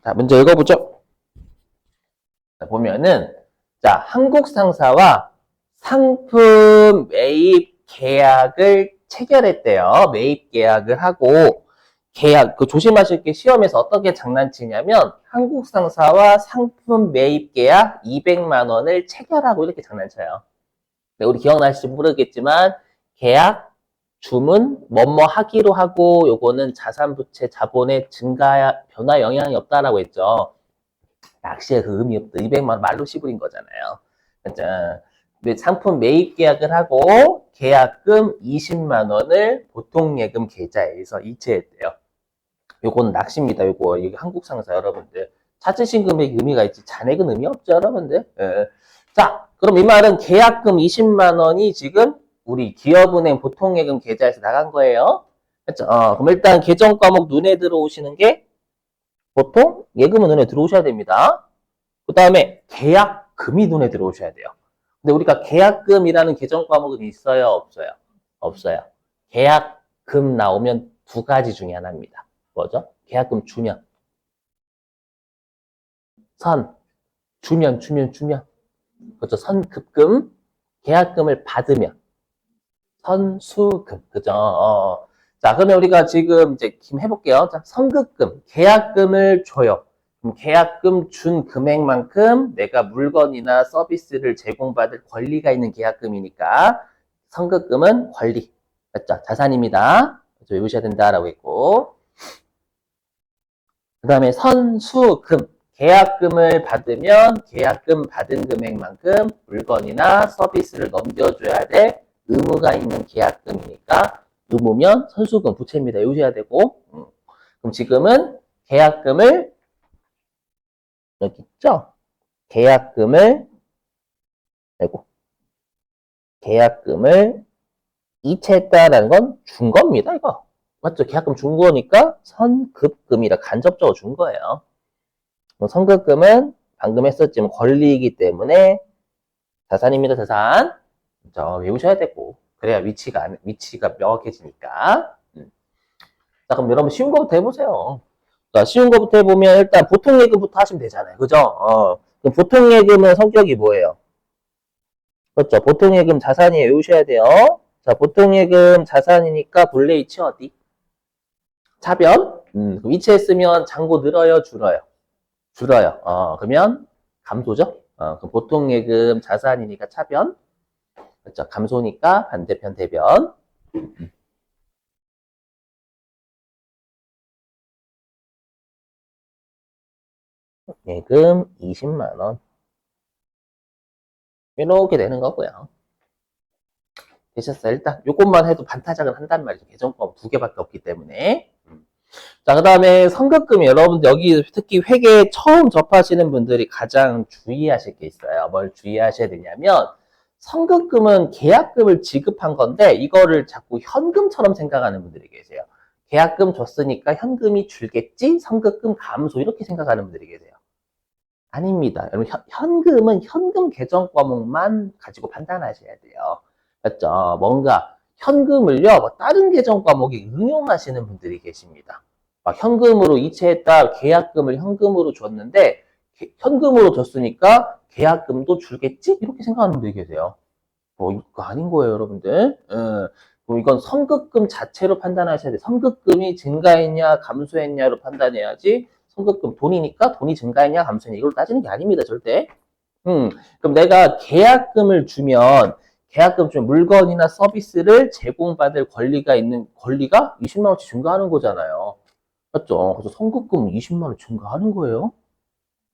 자, 문제 읽어보죠. 자, 보면은, 자, 한국 상사와 상품 매입 계약을 체결했대요. 매입 계약을 하고, 계약, 조심하실 게 시험에서 어떻게 장난치냐면, 한국 상사와 상품 매입 계약 200만 원을 체결하고 이렇게 장난쳐요. 네, 우리 기억나실지 모르겠지만, 계약, 주문, 뭐뭐 하기로 하고, 요거는 자산부채 자본의 증가, 변화 영향이 없다라고 했죠. 낚시에 그 의미 없다. 200만 원 말로 씹으린 거잖아요. 자, 상품 매입 계약을 하고 계약금 20만 원을 보통예금 계좌에서 이체했대요. 요건 낚시입니다. 요거 이게 한국 상사 여러분들 찾으신 금액이 의미가 있지 잔액은 의미 없죠 여러분들. 예. 자, 그럼 이 말은 계약금 20만 원이 지금 우리 기업은행 보통예금 계좌에서 나간 거예요. 그렇죠? 그럼 일단 계정 과목 눈에 들어오시는 게 보통 예금은 눈에 들어오셔야 됩니다. 그 다음에 계약금이 눈에 들어오셔야 돼요. 근데 우리가 계약금이라는 계정 과목은 있어요? 없어요? 없어요. 계약금 나오면 두 가지 중에 하나입니다. 뭐죠? 계약금 주면. 주면. 그렇죠. 선급금. 계약금을 받으면. 선수금. 그죠? 자, 그러면 우리가 지금 이제 해볼게요. 자, 선급금. 계약금을 줘요. 그럼 계약금 준 금액만큼 내가 물건이나 서비스를 제공받을 권리가 있는 계약금이니까 선급금은 권리. 맞죠? 자산입니다. 외우셔야 된다라고 했고. 그 다음에 선수금. 계약금을 받으면 계약금 받은 금액만큼 물건이나 서비스를 넘겨줘야 될 의무가 있는 계약금이니까 의무면 선수금 부채입니다. 외우셔야 되고. 그럼 지금은 계약금을 여기 있죠? 계약금을 아이고 계약금을 이체했다라는 건 준 겁니다. 이거 맞죠? 계약금 준 거니까 선급금이라 간접적으로 준 거예요. 선급금은 방금 했었지만 권리이기 때문에 자산입니다. 자산. 외우셔야 되고 그래야 위치가 명확해지니까. 자, 그럼 여러분 쉬운 거부터 해보세요. 자, 쉬운 거부터 해보면 일단 보통예금부터 하시면 되잖아요. 그죠? 그럼 보통예금은 성격이 뭐예요? 그렇죠. 보통예금 자산이 외우셔야 돼요. 자, 보통예금 자산이니까 본래 위치 어디? 차변? 위치했으면 잔고 늘어요, 줄어요? 줄어요. 그러면 감소죠? 그럼 보통예금 자산이니까 차변. 그렇죠. 감소니까 반대편 대변. 예금 20만 원. 이렇게 되는 거고요. 되셨어요? 일단 요것만 해도 반타작은 한단 말이죠. 계정법 두 개밖에 없기 때문에. 자, 그 다음에 선급금이 여러분들 여기 특히 회계 처음 접하시는 분들이 가장 주의하실 게 있어요. 뭘 주의하셔야 되냐면 선급금은 계약금을 지급한 건데 이거를 자꾸 현금처럼 생각하는 분들이 계세요. 계약금 줬으니까 현금이 줄겠지? 선급금 감소 이렇게 생각하는 분들이 계세요. 아닙니다. 여러분 현금은 현금 계정 과목만 가지고 판단하셔야 돼요. 맞죠? 뭔가 현금을요, 다른 계정 과목에 응용하시는 분들이 계십니다. 막 현금으로 이체했다, 계약금을 현금으로 줬는데, 현금으로 줬으니까 계약금도 줄겠지? 이렇게 생각하는 분들이 계세요. 이거 아닌 거예요, 여러분들. 그럼 이건 선급금 자체로 판단하셔야 돼요. 선급금이 증가했냐, 감소했냐로 판단해야지, 선급금 돈이니까 돈이 증가했냐, 감소했냐, 이걸 따지는 게 아닙니다, 절대. 그럼 내가 계약금 주면 물건이나 서비스를 제공받을 권리가 20만 원씩 증가하는 거잖아요. 맞죠? 그래서 선급금 20만 원 증가하는 거예요.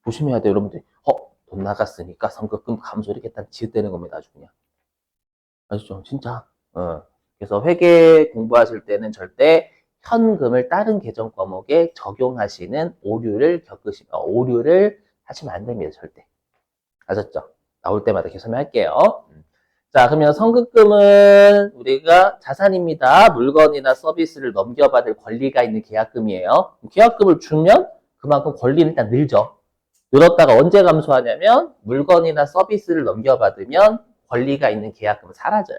조심해야 돼요, 여러분들. 돈 나갔으니까 선급금 감소 이렇게 딱 지읒되는 겁니다, 아주 그냥. 아시죠? 진짜. 그래서 회계 공부하실 때는 절대 현금을 다른 계정 과목에 적용하시는 오류를 하시면 안 됩니다, 절대. 아셨죠? 나올 때마다 계속 설명할게요. 자, 그러면 선급금은 우리가 자산입니다. 물건이나 서비스를 넘겨받을 권리가 있는 계약금이에요. 계약금을 주면 그만큼 권리는 일단 늘죠. 늘었다가 언제 감소하냐면 물건이나 서비스를 넘겨받으면 권리가 있는 계약금은 사라져요.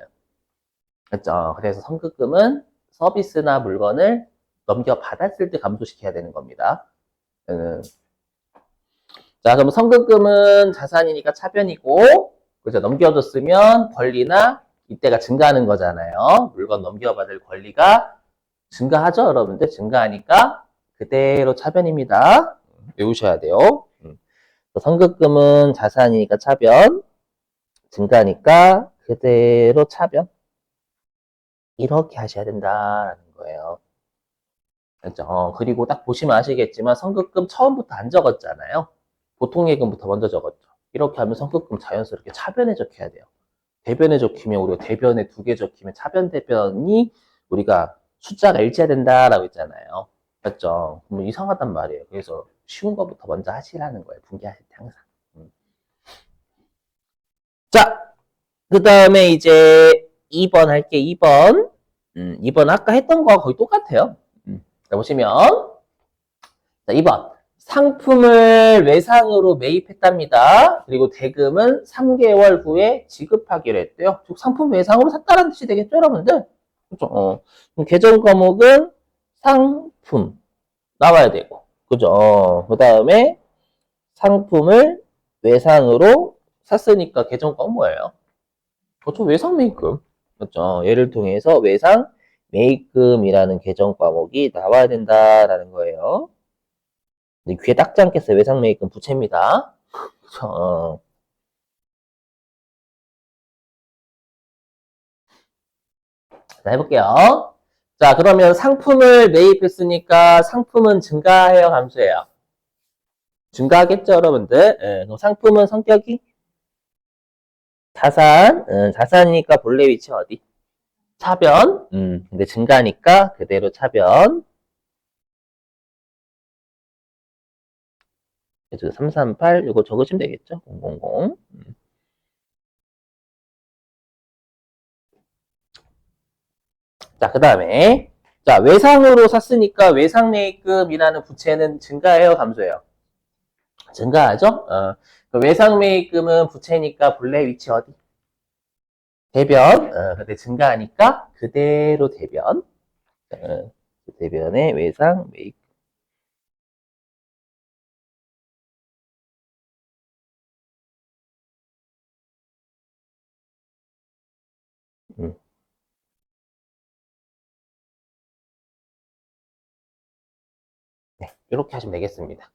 그렇죠? 그래서 선급금은 서비스나 물건을 넘겨받았을 때 감소시켜야 되는 겁니다. 자, 그럼 선급금은 자산이니까 차변이고, 그죠? 넘겨줬으면 권리나 이때가 증가하는 거잖아요. 물건 넘겨받을 권리가 증가하죠, 여러분들? 증가하니까 그대로 차변입니다. 외우셔야 돼요. 선급금은 자산이니까 차변, 증가하니까 그대로 차변. 이렇게 하셔야 된다는 거예요. 그렇죠? 그리고 딱 보시면 아시겠지만 선급금 처음부터 안 적었잖아요. 보통 예금부터 먼저 적었죠. 이렇게 하면 선급금 자연스럽게 차변에 적혀야 돼요. 대변에 적히면 우리가 대변에 2개 적히면 차변 대변이 우리가 숫자가 일치해야 된다라고 했잖아요. 맞죠? 그럼 이상하단 말이에요. 그래서 쉬운 것부터 먼저 하시라는 거예요. 분기하실 때 항상. 자, 그 다음에 이제 2번 할게. 2번. 2번 아까 했던 거와 거의 똑같아요. 자, 보시면 자, 2번. 상품을 외상으로 매입했답니다. 그리고 대금은 3개월 후에 지급하기로 했대요. 즉 상품 외상으로 샀다는 뜻이 되겠죠, 여러분들? 그죠? 그럼 계정 과목은 상품 나와야 되고, 그죠? 그 다음에 상품을 외상으로 샀으니까 계정 과목 뭐예요? 그렇죠, 외상 매입금. 그렇죠? 얘를 통해서 외상 매입금이라는 계정 과목이 나와야 된다라는 거예요. 귀에 닦지 않겠어요. 외상 매입금 부채입니다. 그쵸? 자, 해볼게요. 자, 그러면 상품을 매입했으니까 상품은 증가해요, 감소해요? 증가하겠죠, 여러분들? 예, 그럼 상품은 성격이 자산, 자산이니까 본래 위치 어디? 차변, 근데 증가하니까 그대로 차변. 그래서 338, 이거 적으시면 되겠죠? 000. 자, 그 다음에, 자, 외상으로 샀으니까 외상매입금이라는 부채는 증가해요, 감소해요? 증가하죠? 외상매입금은 부채니까 본래 위치 어디? 대변. 근데 증가하니까 그대로 대변. 대변의 외상매입금. 음, 네, 이렇게 하시면 되겠습니다.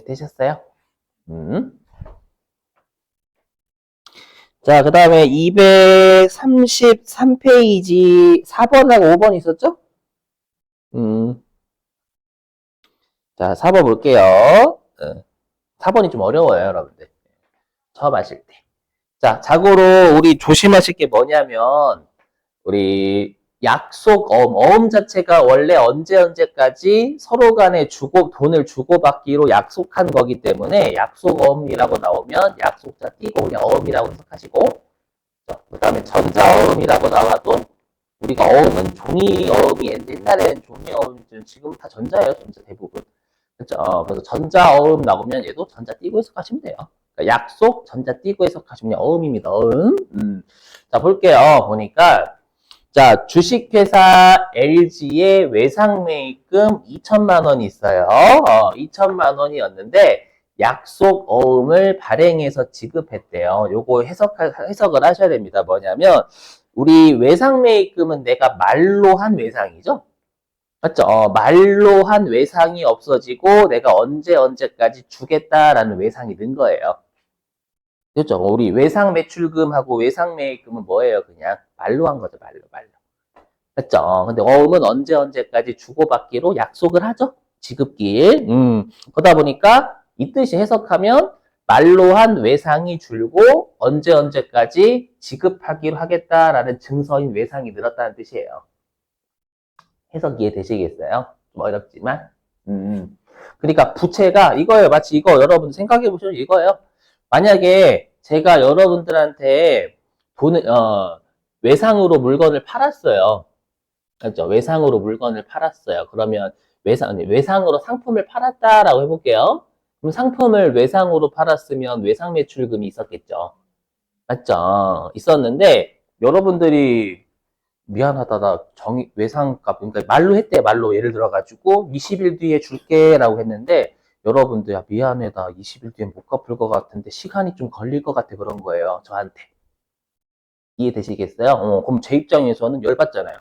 되셨어요? 음. 자, 그 다음에 233페이지 4번하고 5번 있었죠? 자, 4번 볼게요. 4번이 좀 어려워요, 여러분들. 처음 하실 때. 자, 자고로 우리 조심하실 게 뭐냐면, 우리 약속어음, 어음 자체가 원래 언제까지 서로 간에 돈을 주고받기로 약속한 거기 때문에 약속어음이라고 나오면 약속자 띄고 그냥 어음이라고 해석하시고, 그 다음에 전자어음이라고 나와도 우리가 어음은 종이 어음이 옛날에는 종이 어음, 지금 다 전자예요, 전자 대부분. 그렇죠. 그래서 전자어음 나오면 얘도 전자 띄고 해석하시면 돼요. 그러니까 약속, 전자 띄고 해석하시면 어음입니다. 어음. 자, 볼게요. 보니까 자, 주식회사 LG의 외상매입금 2천만 원이 있어요. 2천만 원이었는데 약속 어음을 발행해서 지급했대요. 요거 해석을 하셔야 됩니다. 뭐냐면 우리 외상매입금은 내가 말로 한 외상이죠. 맞죠? 말로 한 외상이 없어지고 내가 언제까지 주겠다라는 외상이 는 거예요. 그렇죠? 우리 외상 매출금하고 외상 매입금은 뭐예요? 그냥 말로 한 거죠. 말로. 맞죠? 근데 어음은 언제까지 주고받기로 약속을 하죠? 지급기일. 그러다 보니까 이 뜻이 해석하면 말로 한 외상이 줄고 언제까지 지급하기로 하겠다라는 증서인 외상이 늘었다는 뜻이에요. 해석 이해되시겠어요? 좀 어렵지만. 그러니까 부채가 이거예요. 마치 이거 여러분 생각해 보시면 이거예요. 만약에 제가 여러분들한테 돈을, 외상으로 물건을 팔았어요. 그렇죠? 외상으로 물건을 팔았어요. 그러면 외상으로 상품을 팔았다라고 해볼게요. 그럼 상품을 외상으로 팔았으면 외상 매출금이 있었겠죠. 맞죠? 있었는데, 여러분들이 미안하다, 나 외상값, 그러니까 말로 했대, 말로. 예를 들어가지고, 20일 뒤에 줄게, 라고 했는데, 여러분들, 야, 미안해, 나 20일 뒤에 못 갚을 것 같은데, 시간이 좀 걸릴 것 같아, 그런 거예요, 저한테. 이해되시겠어요? 그럼 제 입장에서는 열받잖아요.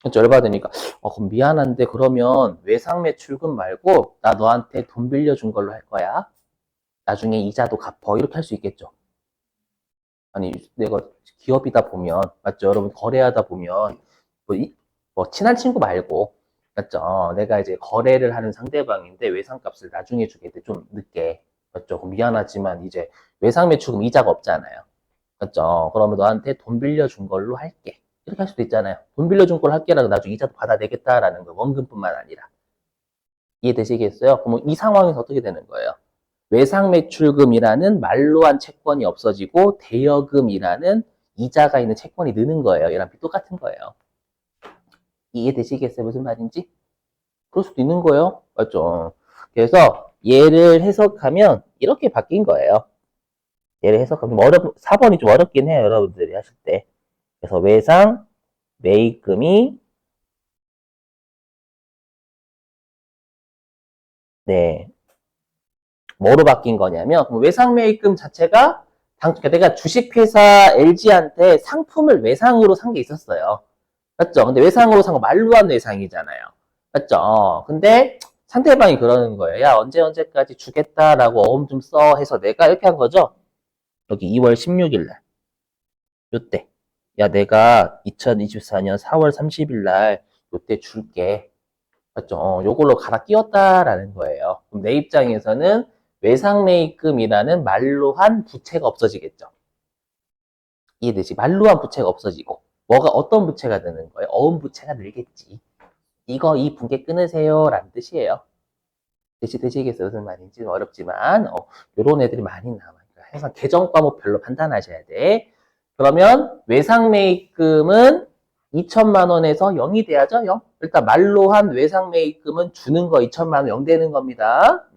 그렇죠? 열받으니까, 그럼 미안한데, 그러면 외상 매출금 말고, 나 너한테 돈 빌려준 걸로 할 거야. 나중에 이자도 갚어. 이렇게 할 수 있겠죠. 아니, 내가 기업이다 보면, 맞죠? 여러분, 거래하다 보면, 뭐 친한 친구 말고, 맞죠? 내가 이제 거래를 하는 상대방인데, 외상값을 나중에 주게 돼, 좀 늦게. 맞죠? 그럼 미안하지만, 이제 외상 매출금 이자가 없잖아요. 맞죠? 그러면 너한테 돈 빌려준 걸로 할게. 이렇게 할 수도 있잖아요. 돈 빌려준 걸로 할게라고 나중에 이자도 받아내겠다라는 거, 원금뿐만 아니라. 이해되시겠어요? 그럼 이 상황에서 어떻게 되는 거예요? 외상매출금이라는 말로 한 채권이 없어지고 대여금이라는 이자가 있는 채권이 느는 거예요. 얘랑 똑같은 거예요. 이해되시겠어요? 무슨 말인지? 그럴 수도 있는 거예요. 맞죠? 그래서 얘를 해석하면 이렇게 바뀐 거예요. 얘를 해석하면 4번이 좀 어렵긴 해요. 여러분들이 하실 때. 그래서 외상 매입금이 네, 뭐로 바뀐 거냐면 외상 매입금 자체가 그러니까 내가 주식회사 LG한테 상품을 외상으로 산 게 있었어요. 맞죠? 근데 외상으로 산 거 말로 한 외상이잖아요. 맞죠? 근데 상대방이 그러는 거예요. 야, 언제까지 주겠다라고 어음 좀 써 해서 내가 이렇게 한 거죠. 여기 2월 16일 날. 요때. 야, 내가 2024년 4월 30일 날 요때 줄게. 맞죠? 요걸로 갈아 끼웠다라는 거예요. 그럼 내 입장에서는 외상매입금이라는 말로 한 부채가 없어지겠죠. 이해되지? 말로 한 부채가 없어지고 뭐가 어떤 부채가 되는 거예요? 어음 부채가 늘겠지. 이 분께 끊으세요 라는 뜻이에요. 되시겠어요? 무슨 말인지 어렵지만 요런 애들이 많이 남아요. 항상 계정 과목별로 판단하셔야 돼. 그러면 외상매입금은 2천만 원에서 0이 돼야죠. 0. 일단 말로 한 외상매입금은 주는 거 2천만 원 0 되는 겁니다.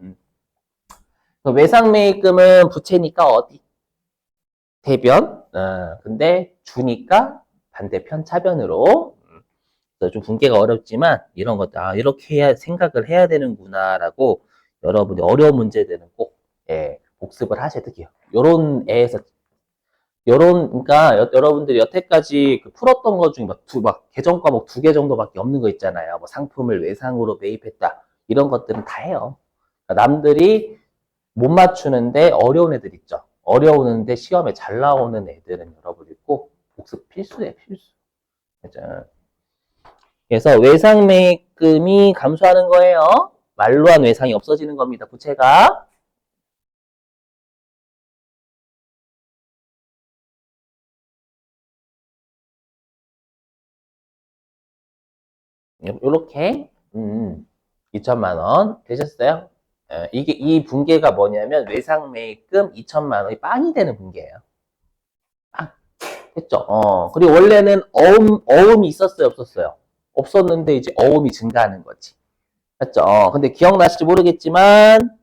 외상매입금은 부채니까 어디? 대변. 근데 주니까 반대편 차변으로. 좀 분개가 어렵지만 이런 것들 이렇게 생각을 해야 되는구나라고 여러분이 어려운 문제들은 꼭 복습을 하셔야 돼요. 요런 애에서 그러니까 여러분들이 여태까지 풀었던 것 중에 막 계정 과목 2개 정도밖에 없는 거 있잖아요. 뭐 상품을 외상으로 매입했다 이런 것들은 다 해요. 그러니까 남들이 못 맞추는데 어려운 애들 있죠. 어려우는데 시험에 잘 나오는 애들은 여러분이 꼭 복습 필수예요, 필수. 그죠? 그래서 외상 매입금이 감소하는 거예요. 말로 한 외상이 없어지는 겁니다. 부채가. 요렇게 2천만 원 되셨어요? 이 분계가 뭐냐면 외상 매입금 2천만 원이 빵이 되는 분계예요. 빵. 됐죠? 그리고 원래는 어음이 있었어요, 없었어요? 없었는데 이제 어음이 증가하는 거지. 맞죠? 근데 기억나실지 모르겠지만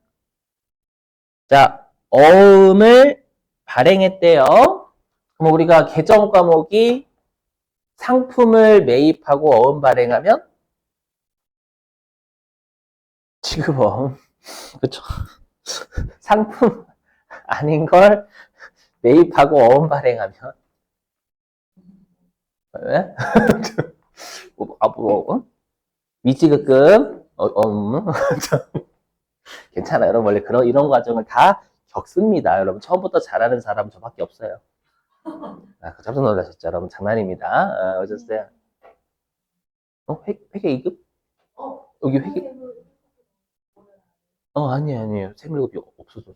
자, 어음을 발행했대요. 그럼 우리가 계정 과목이 상품을 매입하고 어음 발행하면 지급어음. 그쵸? 상품 아닌 걸 매입하고 어음 발행하면 왜? 미지급금 괜찮아요. 여러분 원래 이런 과정을 다 겪습니다. 여러분 처음부터 잘하는 사람은 저밖에 없어요. 깜짝 놀라셨죠? 여러분 장난입니다. 어졌어요? 회계 2급? 여기 회계 아니에요. 생물급이 없어졌어요.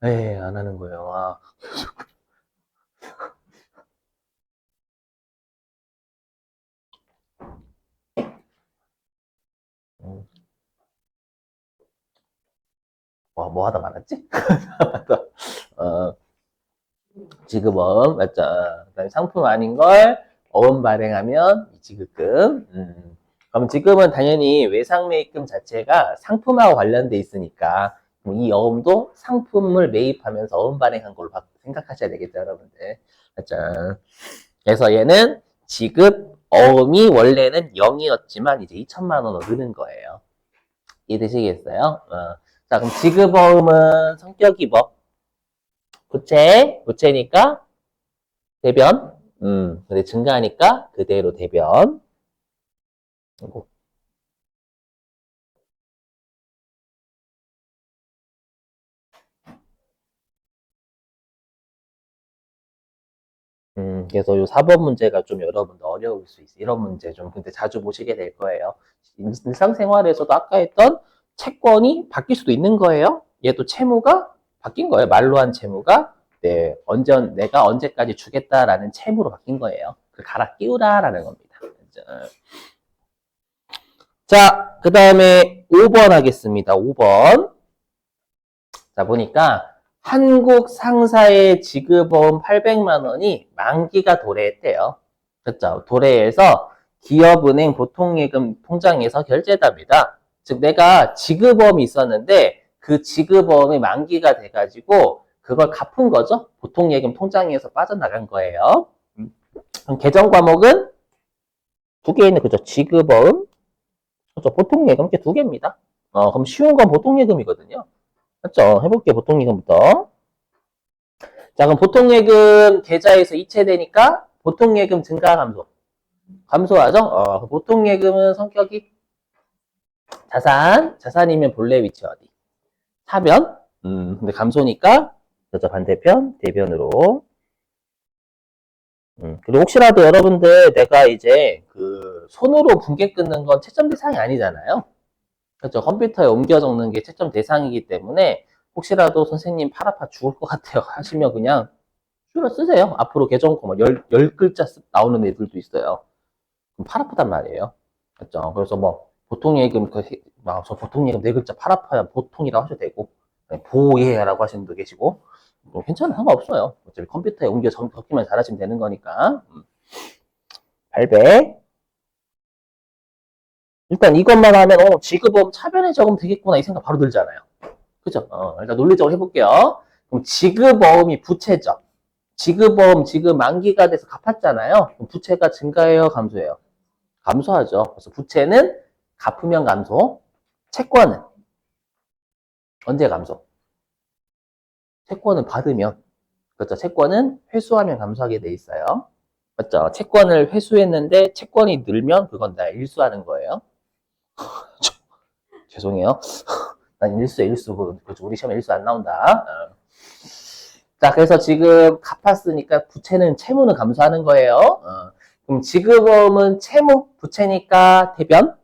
네, 안 하는 거예요. 음, 뭐 하다 말았지? 어, 지급어음, 맞죠? 그다음에 상품 아닌 걸 어음 발행하면 지급금. 그럼 지금은 당연히 외상매입금 자체가 상품하고 관련돼 있으니까 이 어음도 상품을 매입하면서 어음 발행한 걸로 생각하셔야 되겠죠, 여러분들. 맞죠? 그래서 얘는 지급 어음이 원래는 0이었지만 이제 2천만 원으로 느는 거예요. 이해되시겠어요? 자, 그럼 지급 어음은 성격이 뭐? 부채니까 대변. 근데 증가하니까 그대로 대변. 그래서 요 4번 문제가 좀 여러분들 어려울 수 있어요. 이런 문제 좀 근데 자주 보시게 될 거예요. 일상생활에서도 아까 했던 채권이 바뀔 수도 있는 거예요. 얘도 채무가 바뀐 거예요. 말로 한 채무가 내가 언제까지 주겠다라는 채무로 바뀐 거예요. 그 갈아 끼우라라는 겁니다. 자, 그 다음에 5번 하겠습니다. 5번. 자, 보니까 한국 상사의 지급어음 800만 원이 만기가 도래했대요. 그렇죠? 도래해서 기업은행 보통예금 통장에서 결제답니다. 즉 내가 지급어음이 있었는데 그 지급어음이 만기가 돼가지고 그걸 갚은 거죠. 보통예금 통장에서 빠져나간 거예요. 그럼 계정 과목은 두 개 있는 그죠? 지급어음, 그렇죠? 보통예금 이렇게 두 개입니다. 그럼 쉬운 건 보통예금이거든요. 맞죠? 해볼게요. 보통예금부터. 자, 그럼 보통예금 계좌에서 이체되니까 보통예금 증가 감소. 감소하죠? 보통예금은 성격이 자산이면 본래 위치 어디? 하변? 근데 감소니까 그죠? 반대편, 대변으로. 그리고 혹시라도 여러분들 내가 이제 그 손으로 분계 끊는 건 채점 대상이 아니잖아요. 그렇죠. 컴퓨터에 옮겨 적는 게 채점 대상이기 때문에 혹시라도 선생님 팔 아파 죽을 것 같아요 하시면 그냥 줄여 쓰세요. 앞으로 계정코 뭐 10글자 나오는 애들도 있어요. 그럼 팔 아프단 말이에요. 그렇죠. 그래서 뭐 보통 예금 저 보통 예금 4글자 팔 아파야 보통이라고 하셔도 되고 보예라고 하시는 분도 계시고 뭐 괜찮아 상관없어요. 어차피 컴퓨터에 옮겨 적기만 잘하시면 되는 거니까. 800 일단 이것만 하면 지급업 차변에 적으면 되겠구나 이 생각 바로 들잖아요. 그죠? 일단 논리적으로 해볼게요. 그럼 지급어음이 부채죠. 지급어음 지금 만기가 돼서 갚았잖아요. 그럼 부채가 증가해요, 감소해요? 감소하죠. 그래서 부채는 갚으면 감소, 채권은 언제 감소? 채권은 받으면 그렇죠. 채권은 회수하면 감소하게 돼 있어요. 맞죠? 채권을 회수했는데 채권이 늘면 그건 다 일수하는 거예요. 죄송해요. 난 일수. 그렇죠. 우리 시험에 일수 안 나온다. 자, 그래서 지금 갚았으니까 부채는 채무는 감소하는 거예요. 그럼 지급어음은 채무, 부채니까 대변,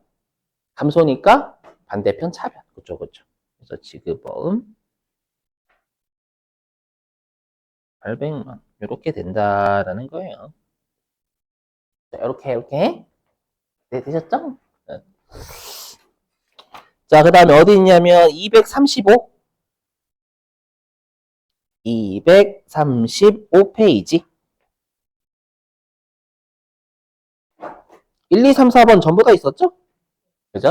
감소니까 반대편 차변. 그쵸. 그래서 지급어음 800만 이렇게 된다라는 거예요. 자, 이렇게 네, 되셨죠? 네. 자, 그 다음에 어디 있냐면 235페이지 1, 2, 3, 4번 전부 다 있었죠? 그죠?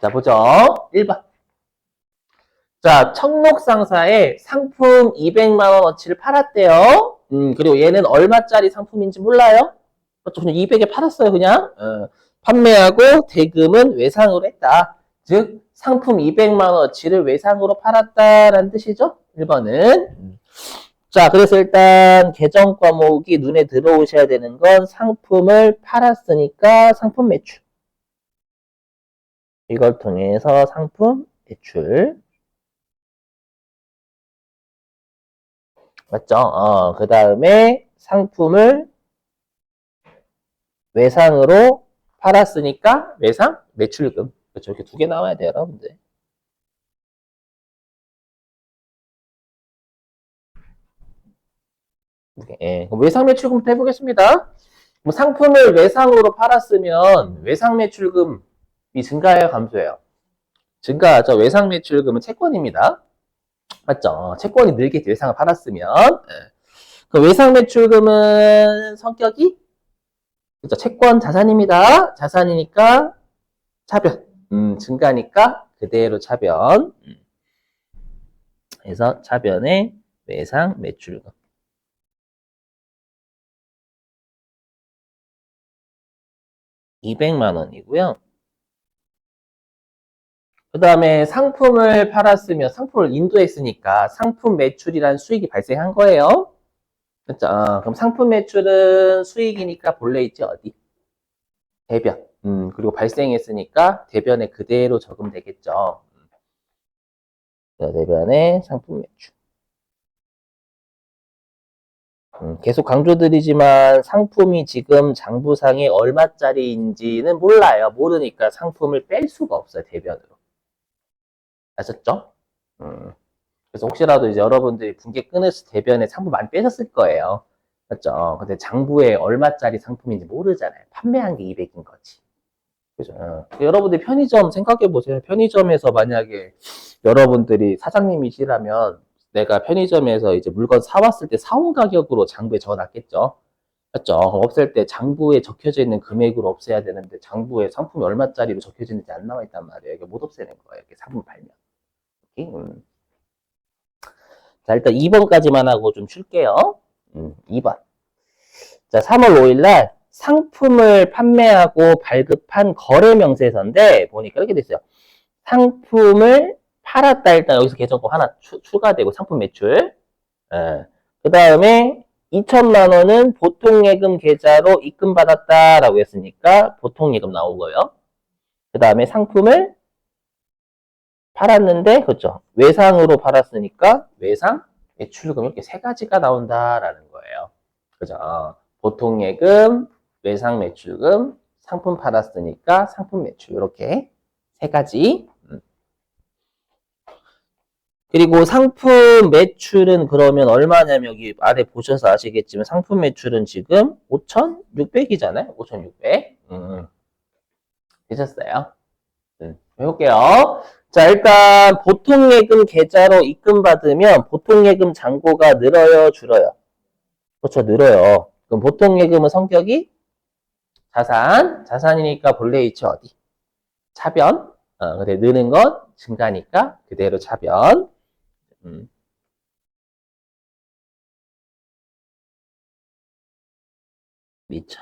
자, 보죠. 1번. 자, 청록상사에 상품 200만원어치를 팔았대요. 그리고 얘는 얼마짜리 상품인지 몰라요? 그렇죠. 그냥 200에 팔았어요, 그냥. 판매하고 대금은 외상으로 했다. 즉, 상품 200만원어치를 외상으로 팔았다라는 뜻이죠? 1번은. 자, 그래서 일단 계정 과목이 눈에 들어오셔야 되는 건 상품을 팔았으니까 상품 매출. 이걸 통해서 상품 매출. 맞죠? 그 다음에 상품을 외상으로 팔았으니까 외상, 매출금. 그렇죠. 이렇게 두 개 나와야 돼요, 여러분들. 예, 외상 매출금부터 해보겠습니다. 뭐 상품을 외상으로 팔았으면 외상 매출금이 증가해요, 감소해요? 증가하죠. 외상 매출금은 채권입니다. 맞죠? 채권이 늘겠지, 외상을 팔았으면. 예. 그 외상 매출금은 성격이 그렇죠. 채권 자산입니다. 자산이니까 차변. 증가니까 그대로 차변. 그래서 차변의 외상 매출금. $200만. 그 다음에 상품을 팔았으면 상품을 인도했으니까 상품 매출이란 수익이 발생한 거예요. 그렇죠? 그럼 상품 매출은 수익이니까 본래 있지 어디? 대변. 그리고 발생했으니까 대변에 그대로 적용되겠죠. 대변의 상품 매출. 계속 강조드리지만 상품이 지금 장부상에 얼마짜리인지는 몰라요. 모르니까 상품을 뺄 수가 없어요. 대변으로. 아셨죠? 그래서 혹시라도 이제 여러분들이 분께 끊으실 대변에 상품 많이 빼셨을 거예요. 맞죠? 근데 장부에 얼마짜리 상품인지 모르잖아요. 판매한 게 200인 거지. 그죠? 여러분들 편의점 생각해 보세요. 편의점에서 만약에 여러분들이 사장님이시라면 내가 편의점에서 이제 물건 사왔을 때 사온 가격으로 장부에 적어놨겠죠. 맞죠? 없앨 때 장부에 적혀져 있는 금액으로 없애야 되는데 장부에 상품이 얼마짜리로 적혀져 있는지 안 나와 있단 말이에요. 이게 못 없애는 거예요. 이렇게 상품 팔면. 자, 일단 2번까지만 하고 좀 쉴게요. 2번. 자, 3월 5일 날 상품을 판매하고 발급한 거래 명세서인데 보니까 이렇게 됐어요. 상품을 팔았다. 일단 여기서 계정금 하나 추가되고 상품 매출. 그 다음에 2천만 원은 보통예금 계좌로 입금받았다라고 했으니까 보통예금 나오고요. 그 다음에 상품을 팔았는데, 그렇죠. 외상으로 팔았으니까 외상, 매출금 이렇게 세 가지가 나온다라는 거예요. 그죠. 보통예금, 외상 매출금, 상품 팔았으니까 상품 매출 이렇게 세 가지. 그리고 상품 매출은 그러면 얼마냐면 여기 아래 보셔서 아시겠지만 상품 매출은 지금 5,600이잖아요. 5,600. 되셨어요? 해볼게요. 자, 일단 보통예금 계좌로 입금받으면 보통예금 잔고가 늘어요, 줄어요? 그렇죠, 늘어요. 그럼 보통예금은 성격이 자산이니까 본래 이치 어디? 차변. 근데 느는 건 증가니까 그대로 차변. 2천.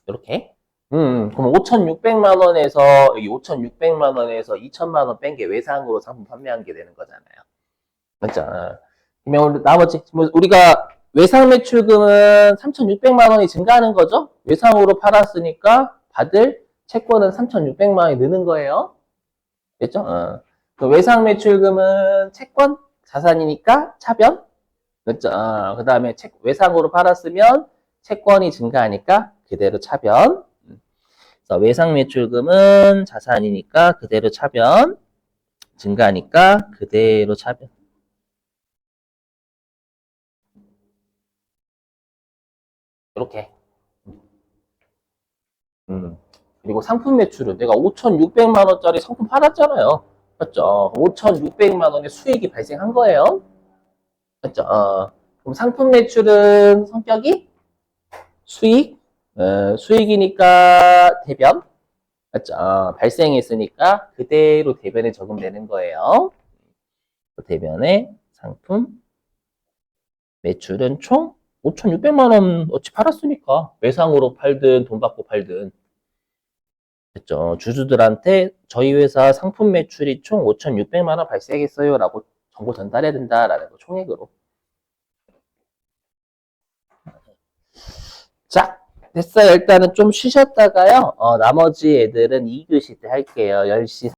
이렇게. 그럼 5,600만 원에서, 여기 5,600만 원에서 2천만 원 뺀 게 외상으로 상품 판매한 게 되는 거잖아요. 맞죠? 그러면 나머지, 우리가 외상 매출금은 3,600만 원이 증가하는 거죠? 외상으로 팔았으니까 받을 채권은 3,600만 원이 느는 거예요. 됐죠? 그 외상 매출금은 채권, 자산이니까 차변. 그렇죠? 그 다음에 외상으로 팔았으면 채권이 증가하니까 그대로 차변. 그래서 외상 매출금은 자산이니까 그대로 차변. 증가하니까 그대로 차변. 이렇게. 그리고 상품 매출은 내가 5,600만 원짜리 상품 팔았잖아요. 맞죠? 5,600만 원의 수익이 발생한 거예요. 맞죠? 그럼 상품 매출은 성격이 수익? 수익이니까 대변? 맞죠? 발생했으니까 그대로 대변에 적용되는 거예요. 대변의 상품 매출은 총 5,600만 원 어치 팔았으니까 외상으로 팔든 돈 받고 팔든 됐죠. 주주들한테 저희 회사 상품 매출이 총 5,600만 원 발생했어요 라고 정보 전달해야 된다라는 거 총액으로. 자, 됐어요. 일단은 좀 쉬셨다가요. 나머지 애들은 2교시 때 할게요. 10시